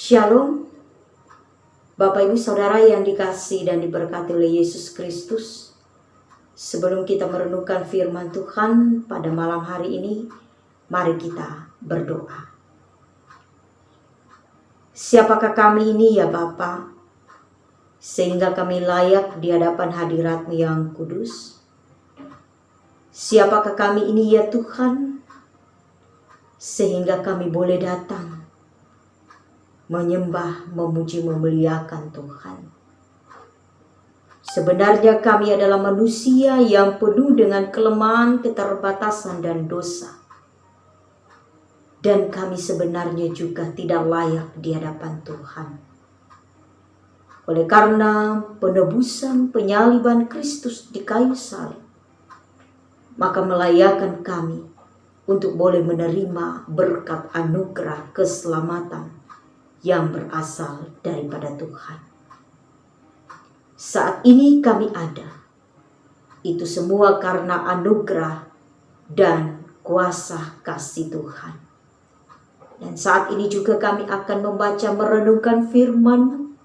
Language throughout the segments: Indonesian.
Shalom, Bapak Ibu Saudara yang dikasihi dan diberkati oleh Yesus Kristus. Sebelum kita merenungkan firman Tuhan pada malam hari ini, mari kita berdoa. Siapakah kami ini ya Bapa, sehingga kami layak di hadapan hadirat-Mu yang kudus? Siapakah kami ini ya Tuhan, sehingga kami boleh datang menyembah, memuji, memuliakan Tuhan. Sebenarnya kami adalah manusia yang penuh dengan kelemahan, keterbatasan, dan dosa. Dan kami sebenarnya juga tidak layak di hadapan Tuhan. Oleh karena penebusan penyaliban Kristus di kayu salib, maka melayakkan kami untuk boleh menerima berkat anugerah keselamatan yang berasal daripada Tuhan. Saat ini kami ada, itu semua karena anugerah dan kuasa kasih Tuhan. Dan saat ini juga kami akan membaca merenungkan firman-Mu.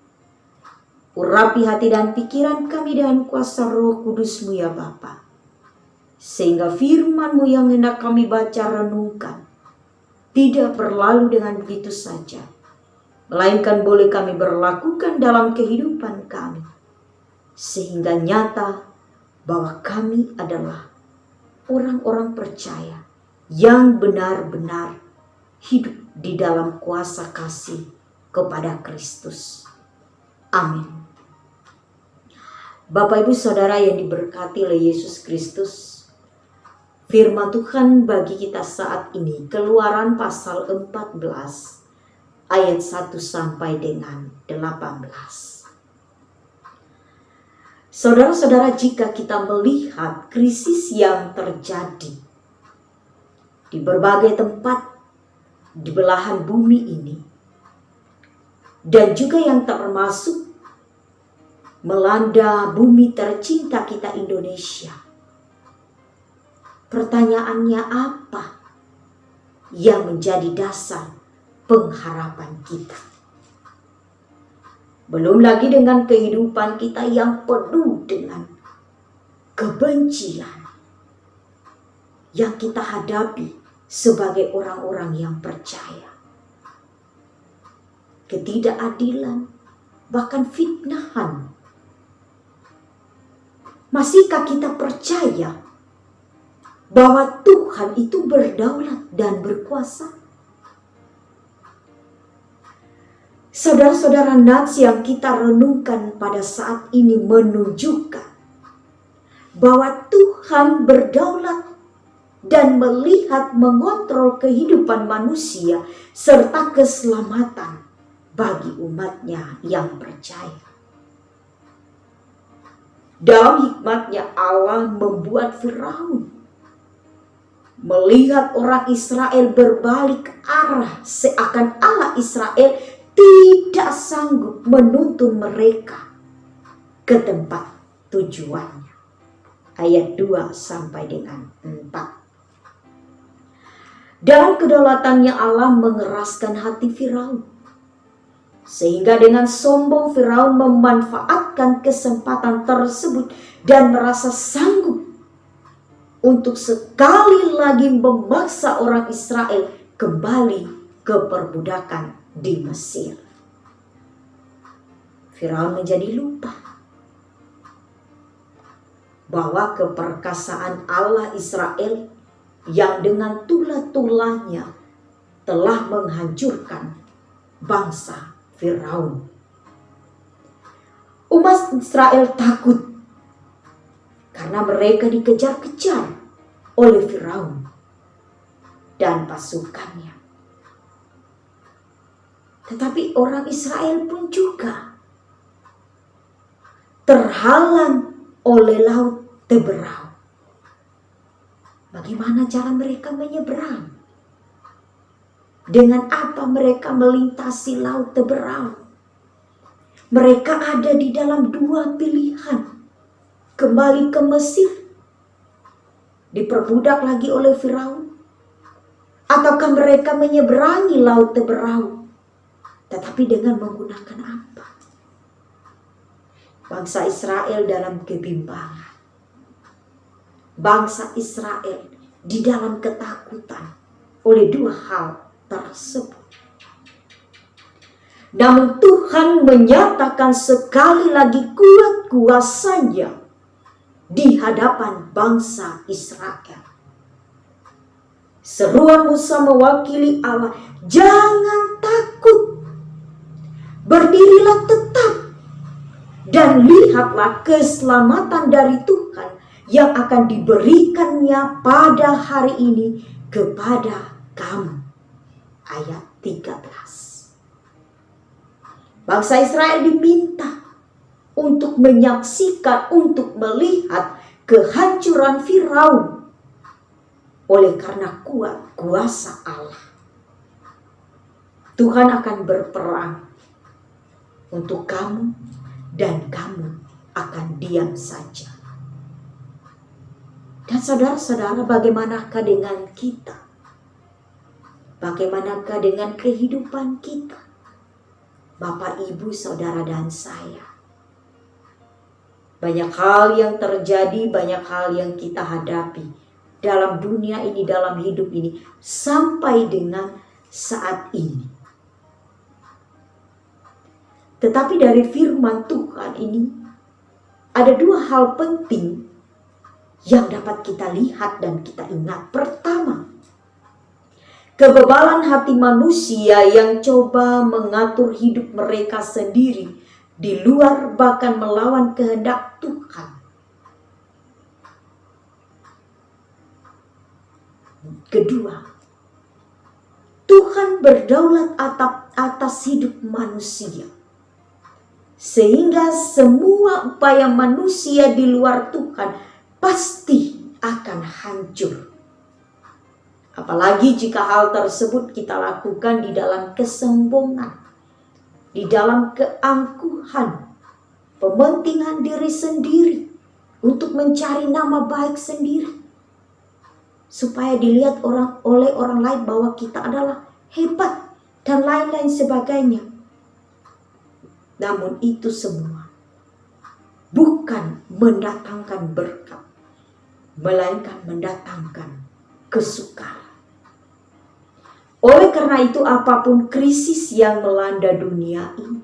Urapi hati dan pikiran kami dengan kuasa Roh Kudus-Mu ya Bapa, sehingga firman-Mu yang hendak kami baca renungkan tidak berlalu dengan begitu saja, melainkan boleh kami berlakukan dalam kehidupan kami, sehingga nyata bahwa kami adalah orang-orang percaya yang benar-benar hidup di dalam kuasa kasih kepada Kristus. Amin. Bapak Ibu Saudara yang diberkati oleh Yesus Kristus, firman Tuhan bagi kita saat ini Keluaran pasal 14 ayat 1 sampai dengan 18. Saudara-saudara, jika kita melihat krisis yang terjadi di berbagai tempat di belahan bumi ini, dan juga yang termasuk melanda bumi tercinta kita Indonesia, pertanyaannya apa yang menjadi dasar pengharapan kita? Belum lagi dengan kehidupan kita yang penuh dengan kebencian yang kita hadapi sebagai orang-orang yang percaya. Ketidakadilan, bahkan fitnahan. Masihkah kita percaya bahwa Tuhan itu berdaulat dan berkuasa? Saudara-saudara, nats yang kita renungkan pada saat ini menunjukkan bahwa Tuhan berdaulat dan melihat mengontrol kehidupan manusia serta keselamatan bagi umatnya yang percaya. Dalam hikmatnya Allah membuat Firaun melihat orang Israel berbalik arah, seakan Allah Israel tidak sanggup menuntun mereka ke tempat tujuannya. Ayat 2 sampai dengan 4. Dalam kedaulatannya Allah mengeraskan hati Firaun, sehingga dengan sombong Firaun memanfaatkan kesempatan tersebut dan merasa sanggup untuk sekali lagi memaksa orang Israel kembali ke perbudakan di Mesir. Firaun menjadi lupa bahwa keperkasaan Allah Israel yang dengan tulah-tulahnya telah menghancurkan bangsa Firaun. Umat Israel takut karena mereka dikejar-kejar oleh Firaun dan pasukannya. Tetapi orang Israel pun juga terhalang oleh laut Teberau. Bagaimana cara mereka menyeberang? Dengan apa mereka melintasi laut Teberau? Mereka ada di dalam dua pilihan. Kembali ke Mesir, diperbudak lagi oleh Firaun, ataukah mereka menyeberangi laut Teberau Tetapi dengan menggunakan apa? Bangsa Israel dalam kebimbangan. Bangsa Israel di dalam ketakutan oleh dua hal tersebut. Namun Tuhan menyatakan sekali lagi kuat kuasanya di hadapan bangsa Israel. Seruan Musa mewakili Allah, jangan takut, berdirilah tetap, dan lihatlah keselamatan dari Tuhan yang akan diberikannya pada hari ini kepada kamu. Ayat 13. Bangsa Israel diminta untuk menyaksikan, untuk melihat kehancuran Firaun oleh karena kuat kuasa Allah. Tuhan akan berperang untuk kamu dan kamu akan diam saja. Dan saudara-saudara, bagaimanakah dengan kita? Bagaimanakah dengan kehidupan kita? Bapak, Ibu, Saudara, dan saya. Banyak hal yang terjadi, banyak hal yang kita hadapi dalam dunia ini, dalam hidup ini, sampai dengan saat ini. Tetapi dari firman Tuhan ini, ada dua hal penting yang dapat kita lihat dan kita ingat. Pertama, kebebalan hati manusia yang coba mengatur hidup mereka sendiri di luar bahkan melawan kehendak Tuhan. Kedua, Tuhan berdaulat atas hidup manusia. Sehingga semua upaya manusia di luar Tuhan pasti akan hancur. Apalagi jika hal tersebut kita lakukan di dalam kesombongan, di dalam keangkuhan, pementingan diri sendiri untuk mencari nama baik sendiri, supaya dilihat oleh orang lain bahwa kita adalah hebat dan lain-lain sebagainya. Namun itu semua bukan mendatangkan berkat, melainkan mendatangkan kesukaran. Oleh karena itu, apapun krisis yang melanda dunia ini,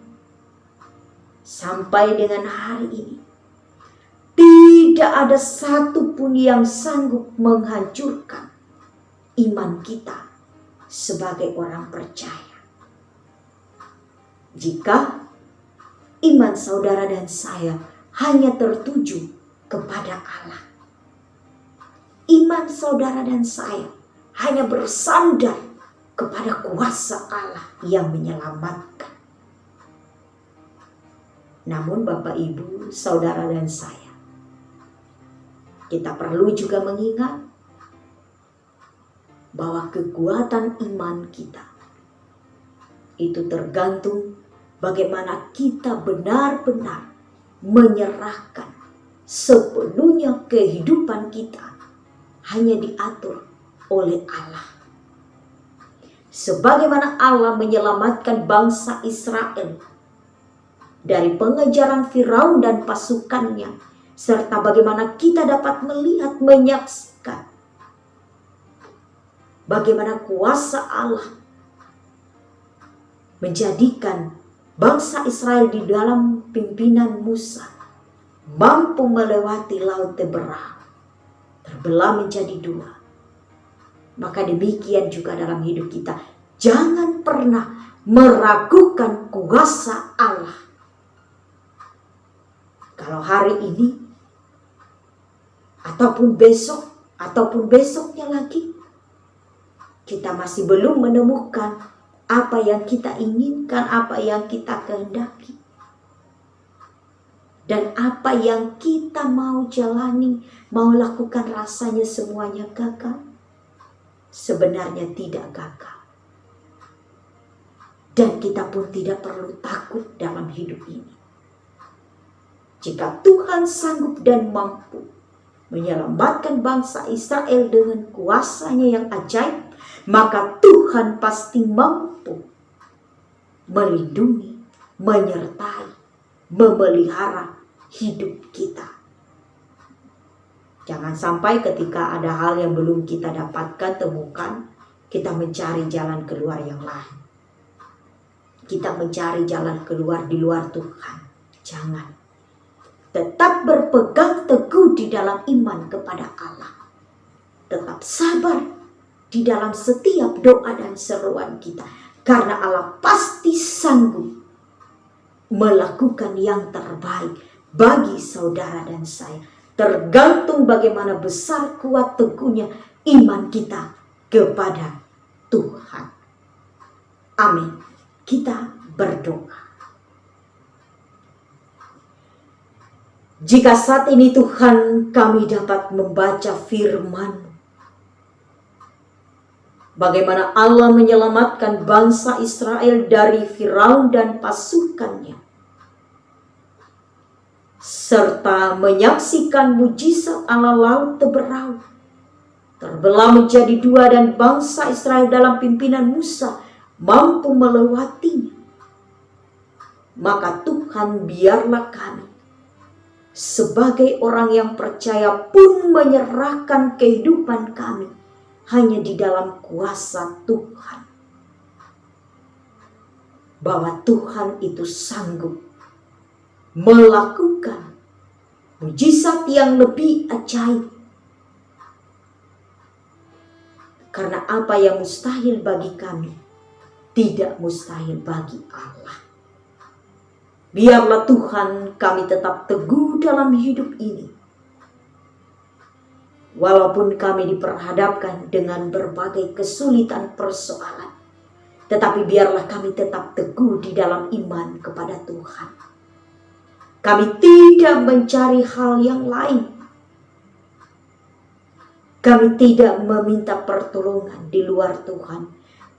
sampai dengan hari ini, tidak ada satupun yang sanggup menghancurkan iman kita sebagai orang percaya. Jika iman saudara dan saya hanya tertuju kepada Allah, iman saudara dan saya hanya bersandar kepada kuasa Allah yang menyelamatkan. Namun Bapak, Ibu, Saudara, dan saya, kita perlu juga mengingat bahwa kekuatan iman kita itu tergantung bagaimana kita benar-benar menyerahkan sepenuhnya kehidupan kita hanya diatur oleh Allah. Sebagaimana Allah menyelamatkan bangsa Israel dari pengejaran Firaun dan pasukannya, serta bagaimana kita dapat melihat, menyaksikan bagaimana kuasa Allah menjadikan bangsa Israel di dalam pimpinan Musa mampu melewati laut terbelah, terbelah menjadi dua. Maka demikian juga dalam hidup kita, jangan pernah meragukan kuasa Allah. Kalau hari ini, ataupun besok, ataupun besoknya lagi, kita masih belum menemukan apa yang kita inginkan, apa yang kita kehendaki, dan apa yang kita mau jalani, mau lakukan, rasanya semuanya gagal. Sebenarnya tidak gagal. Dan kita pun tidak perlu takut dalam hidup ini. Jika Tuhan sanggup dan mampu menyelamatkan bangsa Israel dengan kuasanya yang ajaib, maka Tuhan pasti mampu melindungi, menyertai, memelihara hidup kita. Jangan sampai ketika ada hal yang belum kita dapatkan, temukan, kita mencari jalan keluar yang lain. Kita mencari jalan keluar di luar Tuhan. Jangan. Tetap berpegang teguh di dalam iman kepada Allah. Tetap sabar di dalam setiap doa dan seruan kita. Karena Allah pasti sanggup melakukan yang terbaik bagi saudara dan saya. Tergantung bagaimana besar kuat teguhnya iman kita kepada Tuhan. Amin. Kita berdoa. Jika saat ini Tuhan kami dapat membaca firman, bagaimana Allah menyelamatkan bangsa Israel dari Firaun dan pasukannya, serta menyaksikan mujizat Allah laut teberau terbelah menjadi dua dan bangsa Israel dalam pimpinan Musa mampu melewatinya. Maka Tuhan, biarlah kami sebagai orang yang percaya pun menyerahkan kehidupan kami hanya di dalam kuasa Tuhan. Bahwa Tuhan itu sanggup melakukan mujizat yang lebih ajaib. Karena apa yang mustahil bagi kami tidak mustahil bagi Allah. Biarlah Tuhan kami tetap teguh dalam hidup ini. Walaupun kami diperhadapkan dengan berbagai kesulitan persoalan, tetapi biarlah kami tetap teguh di dalam iman kepada Tuhan. Kami tidak mencari hal yang lain. Kami tidak meminta pertolongan di luar Tuhan,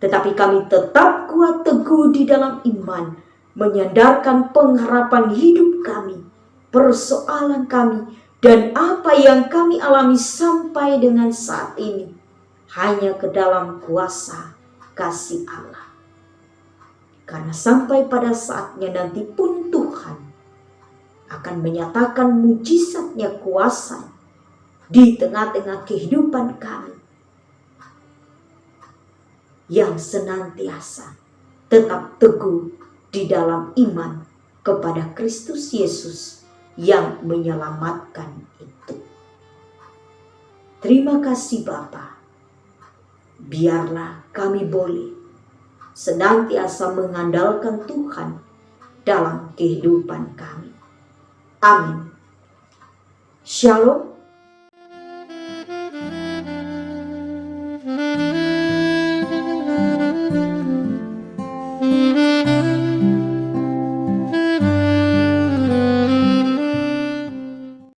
tetapi kami tetap kuat teguh di dalam iman, menyandarkan pengharapan hidup kami, persoalan kami, dan apa yang kami alami sampai dengan saat ini hanya ke dalam kuasa kasih Allah. Karena sampai pada saatnya nanti pun Tuhan akan menyatakan mujizatnya, kuasa di tengah-tengah kehidupan kami yang senantiasa tetap teguh di dalam iman kepada Kristus Yesus yang menyelamatkan itu. Terima kasih Bapa. Biarlah kami boleh senantiasa mengandalkan Tuhan dalam kehidupan kami. Amin. Shalom.